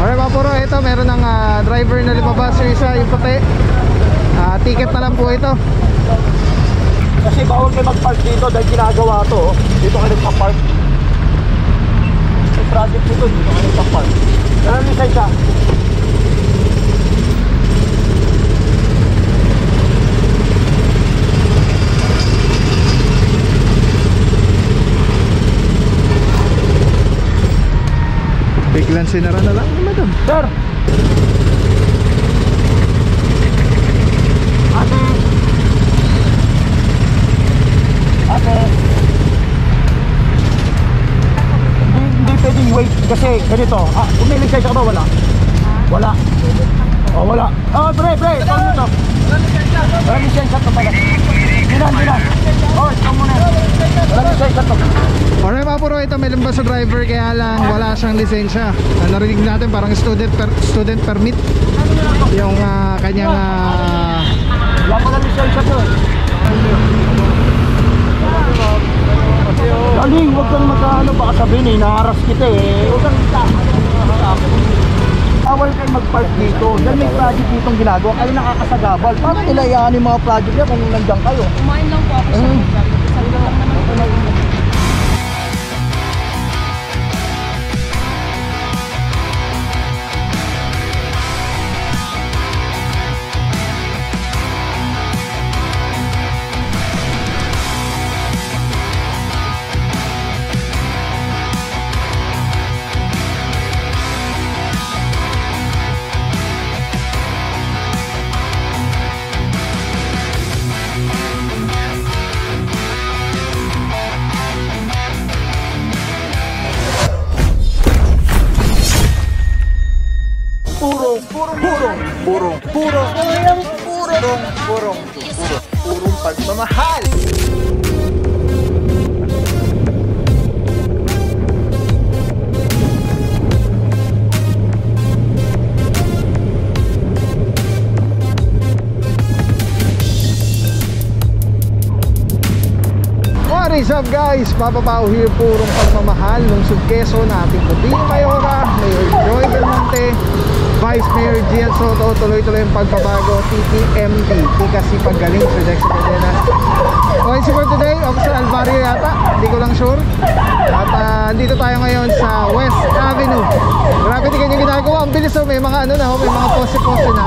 Alright mga puro, ito meron ng driver na lumabas. Yung isa, yung puti, ticket na lang po ito. Kasi bawal kayo mag-park dito dahil ginagawa to. Dito kayo nagpa-park. May project dito, dito kayo nagpa-park. Ganun yung isa. Biglang sinara na lang naman doon. Sir! Ate! Hindi pwedeng wait kasi ganito. Umilig kayo ka ba? Wala? Wala? Oh, wala. Oh, pre! Ikaw nito. Wala lisensya to pala. Dinan. Oh, ikaw muna. Wala lisensya to. Alright mga puro, ito may lumabas sa driver kaya lang wala siyang lisensya. Narinig natin parang student permit yung kanyang wala pala lisensya to. Galing, huwag kang magkano, baka sabihin naharas kita huwag kang awal kayo mag-park dito. Dahil may project dito ginagawa, kayo nakakasagabal. Paano nila iyan yung mga project niya kung nandiyan kayo? Kumain lang po ako sa lugar. Sabi lang naman po lang. Purong pagmamahal. What is up guys? Papa Pao here, purong pagmamahal. Lungsod Quezon, ating Rodrigo Mayora, Mayor Joy Belmonte, Vice Mayor Gian Soto. Tuloy-tuloy yung pagbabago. TPMD, Tikasi Paggaling, Projection Cadena. Okay, for today, Officer Alvario yata, hindi ko lang sure. At dito tayo ngayon sa West Avenue. Grabe tingnan yung ginagawa, ang bilis. May mga ano na, may mga pose-pose na.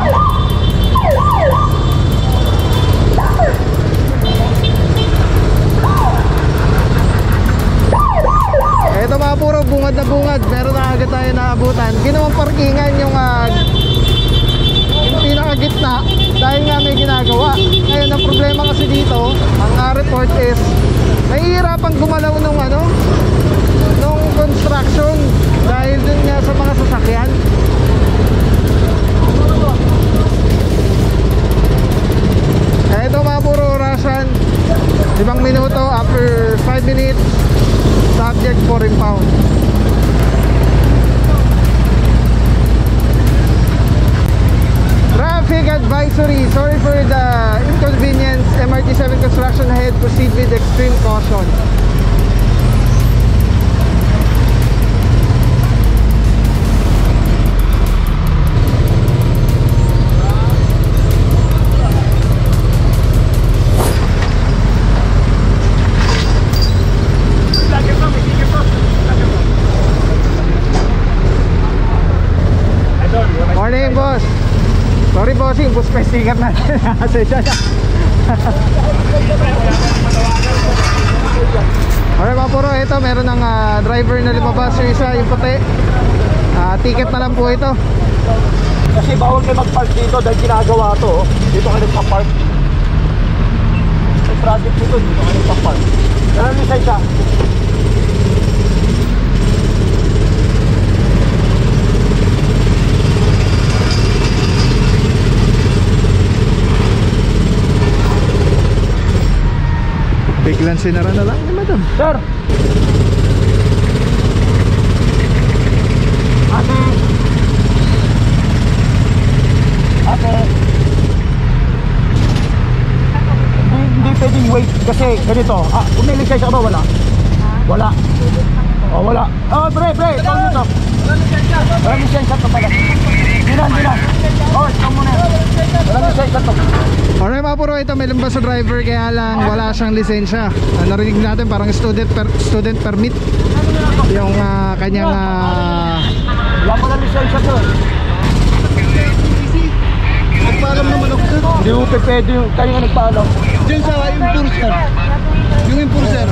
Ito mga puro bungad na bungad. Meron na agad tayo naabutan. Ginawang parkingan yung pinakagitna dahil nga may ginagawa. Ngayon ang problema kasi dito, ang report is nahihirapang gumalaw nung construction dahil dun nga sa mga sasakyan. Ito mga puro orasan, 5 minuto. After 5 minutes, subject for impound. Traffic advisory. Sorry for the inconvenience. MRT7 construction ahead. Proceed with extreme caution. Morning boss. Sorry bossing, bus pa sticker natin. Alright mga puro, ito meron ng driver na lumabas. Yung isa, yung puti, ticket na lang po ito. Kasi bawal kayo mag-park dito dahil ginagawa to. Dito kayo nagpa-park. May project dito, dito kayo nagpa-park. Ganun yung isa. Biglang sinara na lang naman doon. Sir! Ate! Hindi pwedeng wait kasi ganito. Umilig kayo ka ba? Wala? Wala? Oh, wala. Oh, pre, ikaw nito. Walang lisensya to pala. Dinan. Oh, ikaw muna. Walang lisensya to. Alright mga puro, ito may lumabas sa driver kaya lang wala siyang lisensya. Narinig natin parang student permit yung kanyang Wala ko lang lisensya to. nagpaalam naman ako sir. Hindi mo pwede yung kayo nga nagpaalam. Diyan sa enforcer. Yung enforcer.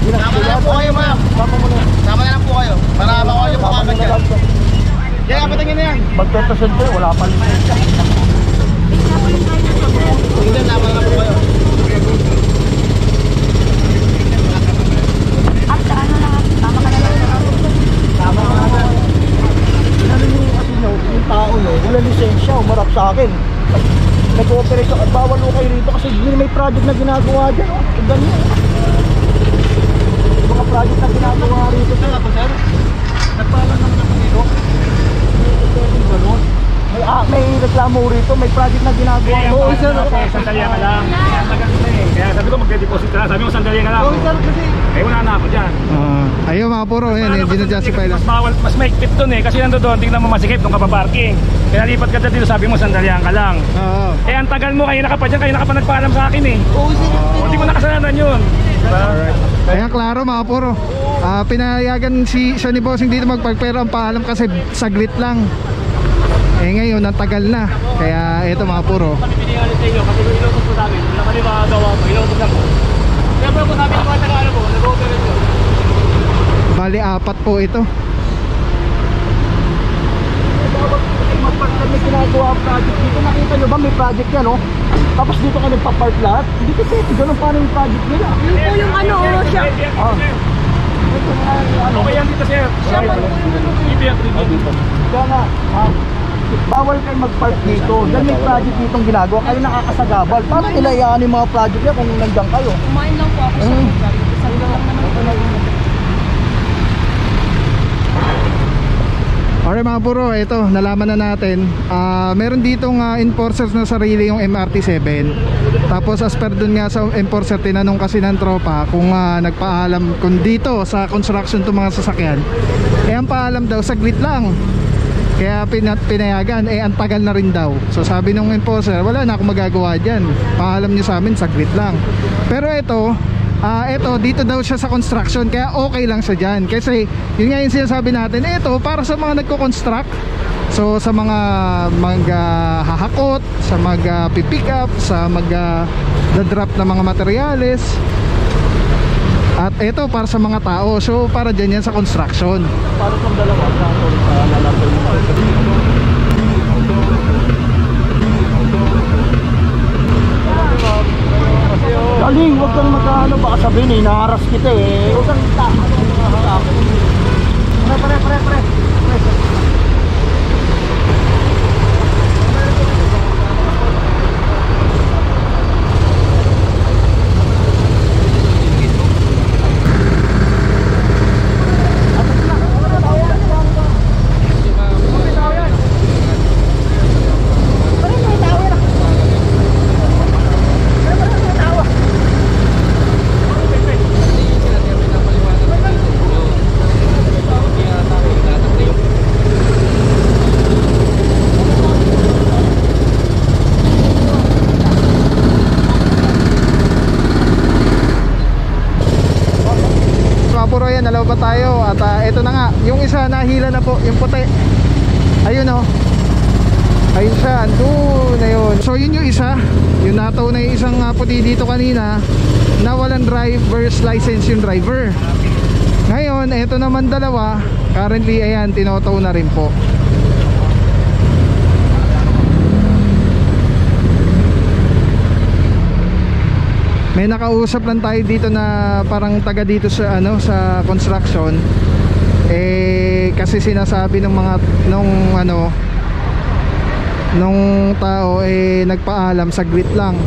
Sama na lang po kayo, ma'am. Sama na lang po kayo. Para makuha yung pakakat yan. Yan, kapatangin na yan. Magpepasent po, wala pa lisensya. Hindi, sama na lang po kayo. Tama ka na lang. Tama ka na lang. Ano yung kasi yung tao nyo, wala lisensya, umarap sa akin. Nag-ooperate ako at bawal ko kayo rito kasi may project na ginagawa dyan. Ganyan. Yung mga project na ginagawa rito. Sir, nagpaalam naman ako dito. May reklamo rito, may project na ginagawa. Oo, sir. Sandali ka lang. Kaya sabi ko magde-deposit ka lang. Sabi mo sandali ka lang. Oo, sir, kasi Wala na ako dyan. Ayun mga puro, yan dinadjustify lang. Mas bawal, mas maikpit dun kasi nando doon, tingnan mo masikip nung kapaparking. Kaya lipat ka dito, sabi mo sandalihan ka lang. Oo. Ang tagal mo, kayo naka pa dyan, kayo naka pa nagpaalam sa akin oo, sir. Hindi mo nakasalanan yun. Alright. Kaya klaro mga puro. Pinayagan siya ni Bossing dito magpagpera ang paalam kasi saglit lang. Ngayon ang tagal na. Kaya ito mga puro. Kami pinihalit sa inyo, kasi ilutos mo sa amin. Wala kami makagawa mo, ilutos lang mo. Kaya po sabi ng mga taga-ano mo, nag-ooperate mo. Bali 4 po ito. May ginagawa ang project dito. Nakita nyo ba may project yan, oh? Tapos dito ka nagpa-park lahat. Hindi ko pwede, ganun paano yung project nila. Yun po yung ano, siya. Okay yan dito, sir. Kaya nga, bawal kayo mag-park dito. Dahil may project ditong ginagawa. Kayo nakakasagabal. Paano nila iaan yung mga project yan kung nandiyan kayo? Kumain lang po ako sa lugar. Sabi lang naman po. Alright mga puro, ito nalaman na natin. Meron ditong enforcers na sarili yung MRT7. Tapos as per dun nga sa enforcer, tinanong kasi ng tropa kung nagpaalam kung dito sa construction itong mga sasakyan. Ang paalam daw saglit lang. Kaya pinayagan, ang tagal na rin daw. So sabi nung enforcer, wala na akong magagawa dyan. Paalam nyo sa amin, saglit lang. Pero ito dito daw siya sa construction, kaya okay lang siya dyan. Kasi yun nga yung sinasabi natin, ito para sa mga nagko-construct. So sa mga hahakot, sa pick up, sa drop na mga materyales. At ito para sa mga tao. So para dyan yan sa construction. Para sa dalawa, sa lalapin mo. Galing, huwag kang magkano, baka sabihin naharas kita huwag kang pre. Dalawa pa tayo at ito na nga, yung isa nahila na po, yung puti. Ayun oh. Ayun siya, andun na yun. So yun yung isa, yung nataw na yung isang puti dito kanina na walang driver's license yung driver. Ngayon, ito naman dalawa, currently ayan, tinotaw na rin po. May nakausap lang tayo dito na parang taga dito sa sa construction. Kasi sinasabi ng mga nung tao nagpaalam saglit lang.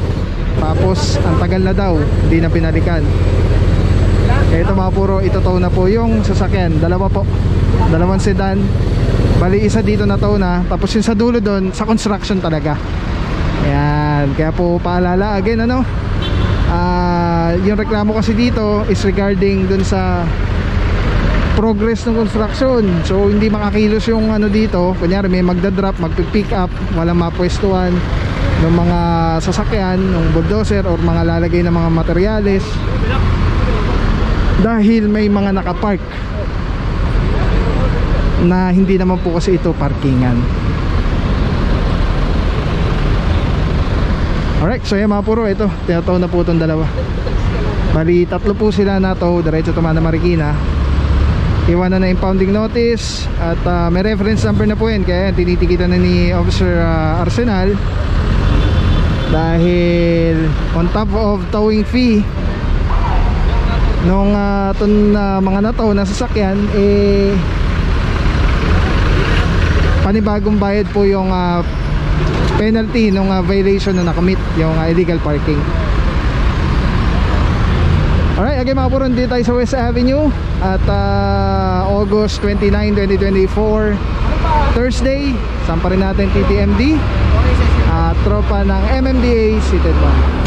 Tapos ang tagal na daw, hindi na pinalikan. Ito mga puro, itotow na po yung sasakyan. Dalawa po. Dalawang sedan. Bali isa dito na tow na. Tapos yung sa dulo doon, sa construction talaga. Ayan, kaya po paalala again Yung reklamo kasi dito is regarding dun sa progress ng construction. So hindi makakilos yung ano dito. Kunyari may magdadrop, magpipick up, walang mapwestuhan ng mga sasakyan, ng bulldozer or mga lalagay ng mga materyales dahil may mga nakapark na hindi naman po kasi ito parkingan. Alright, so yan mga puro, ito tinataw na po itong dalawa. Bali tatlo po sila na to, diretso tumana Marikina. Iwanan na impounding notice at may reference number na po yan. Kaya tinitikitan na ni Officer Arsenal dahil on top of towing fee nung mga nataw na sasakyan, panibagong bayad po yung penalty nung violation na nakamit, yung illegal parking. Alright, again mga puro, dito tayo sa West Avenue at August 29, 2024 Thursday. Sampa rin natin TTMD at tropa ng MMDA seated 1.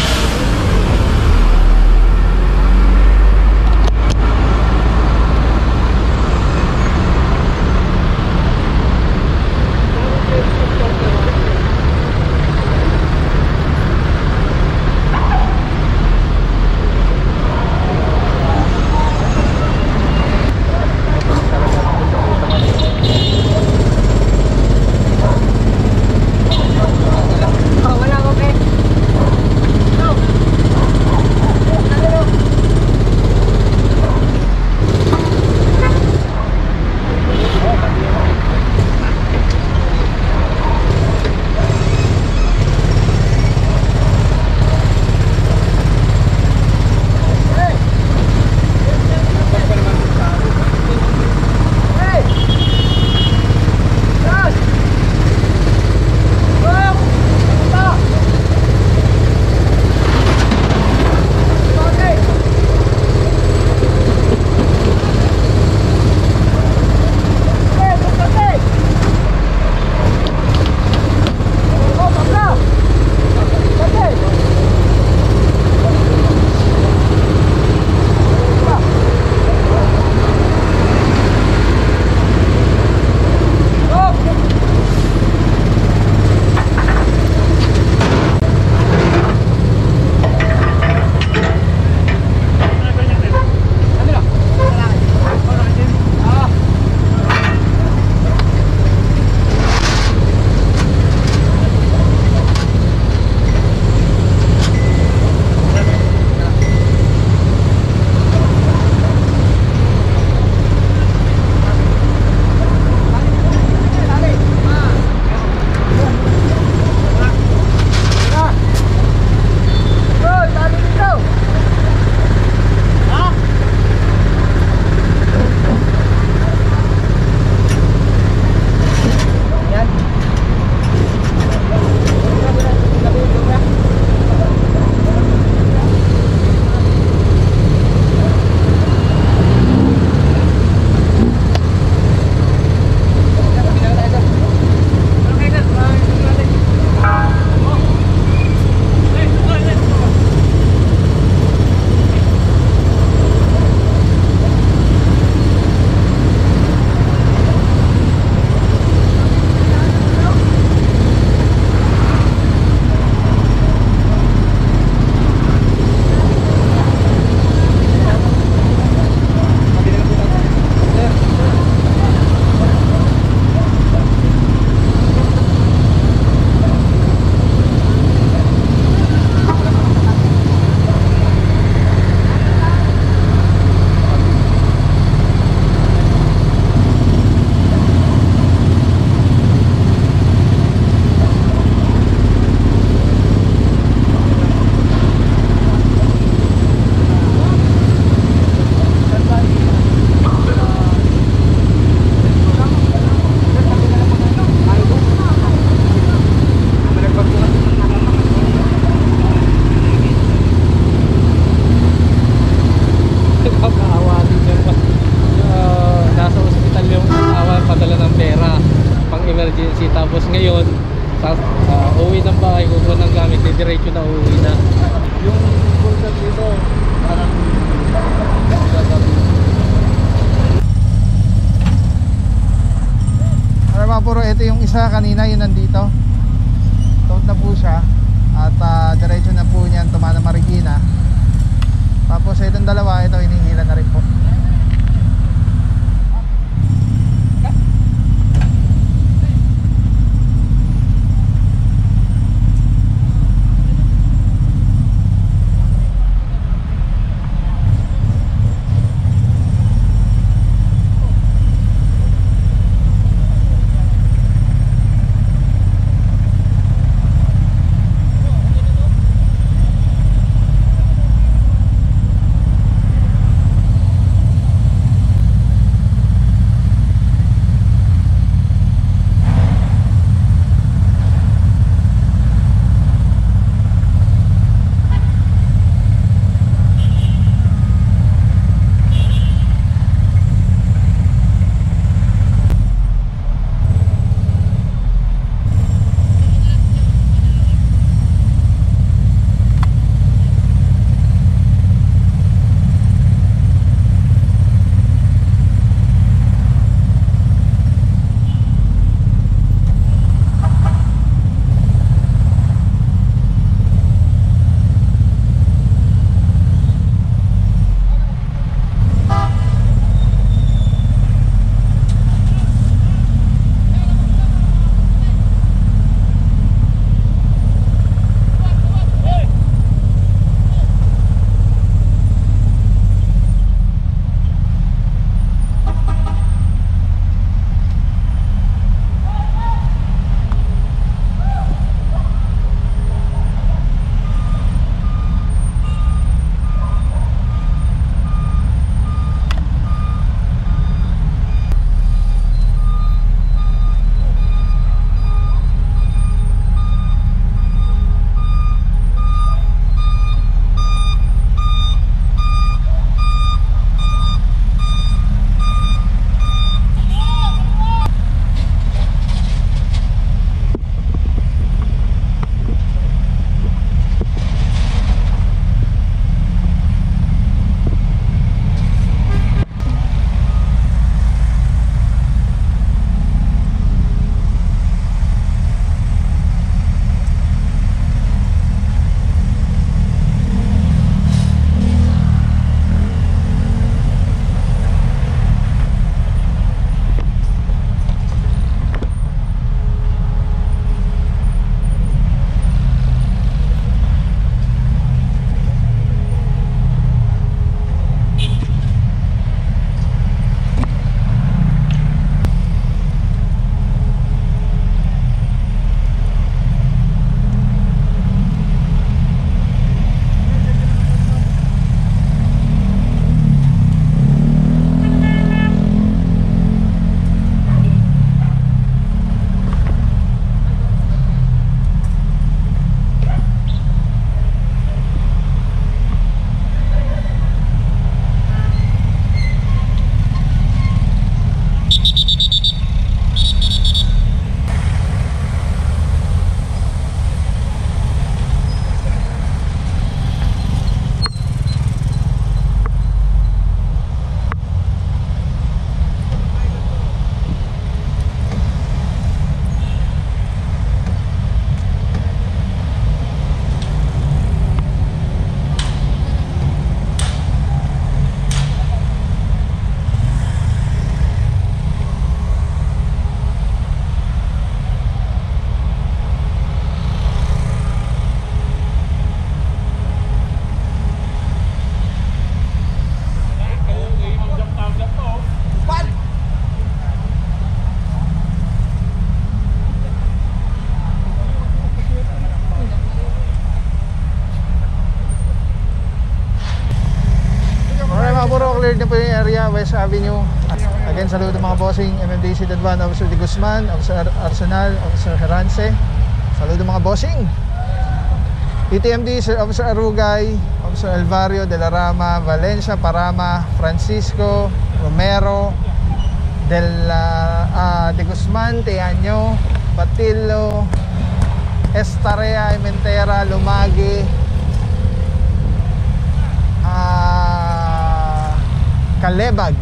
Tapos ngayon, uwi ng bahay, kukuha ng gamit, diretso na uwi na. Yung dito. Parang Ano mga puro, ito yung isa kanina, yun nandito. Tawad na po siya. At diretso na po niyan Tumana Marikina. Tapos itong dalawa, ito hinihila na rin po. cleared na po yung area, West Avenue. Again, saludo mga bossing, MMDC Dadwan, Officer De Guzman, Officer Arsenal, Officer Herance. Saludo mga bossing. ETMD, Sir Officer Arugay, Officer Alvario de la Rama, Valencia, Parama, Francisco, Romero, De Guzman, Teaño, Batillo, Estarea, Imentera, Lumagi, Kalebag.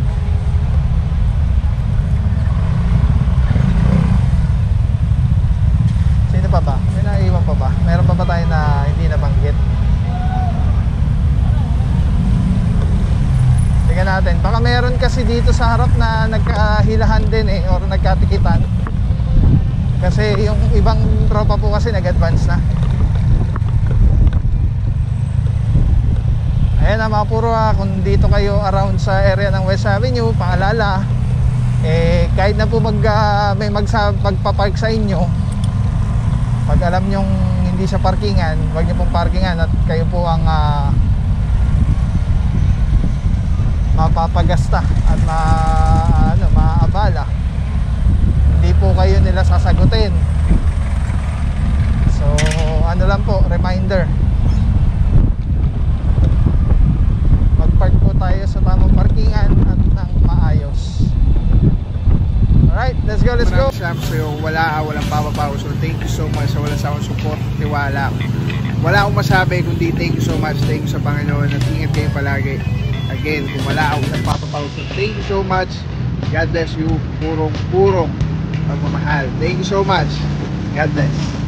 Sino pa ba? May naiwan pa ba? Meron pa ba tayo na hindi nabanggit? Tingnan natin. Baka meron kasi dito sa harap na nagkahilahan din eh, or nagkatikitan. Kasi yung ibang tropa po kasi nag-advance na. Ayan na mga puro, kung dito kayo around sa area ng West Avenue, paalala, kahit na po may magpapark sa inyo, pag alam nyong hindi siya parkingan, wag nyo pong parkingan at kayo po ang mapapagasta at maabala. Hindi po kayo nila sasagutin. So ano lang po, reminder, mag-park po tayo sa tamang parkingan at ng maayos. Alright, let's go. Maraming sa'yo, walang papapaw. So thank you so much sa walang sawang support, tiwala. Wala akong masabi kundi thank you so much. Thank you sa Panginoon at ingat kayo palagi. Again, kung wala akong nagpapapaw, so thank you so much. God bless you. Purong pagmamahal. Thank you so much. God bless.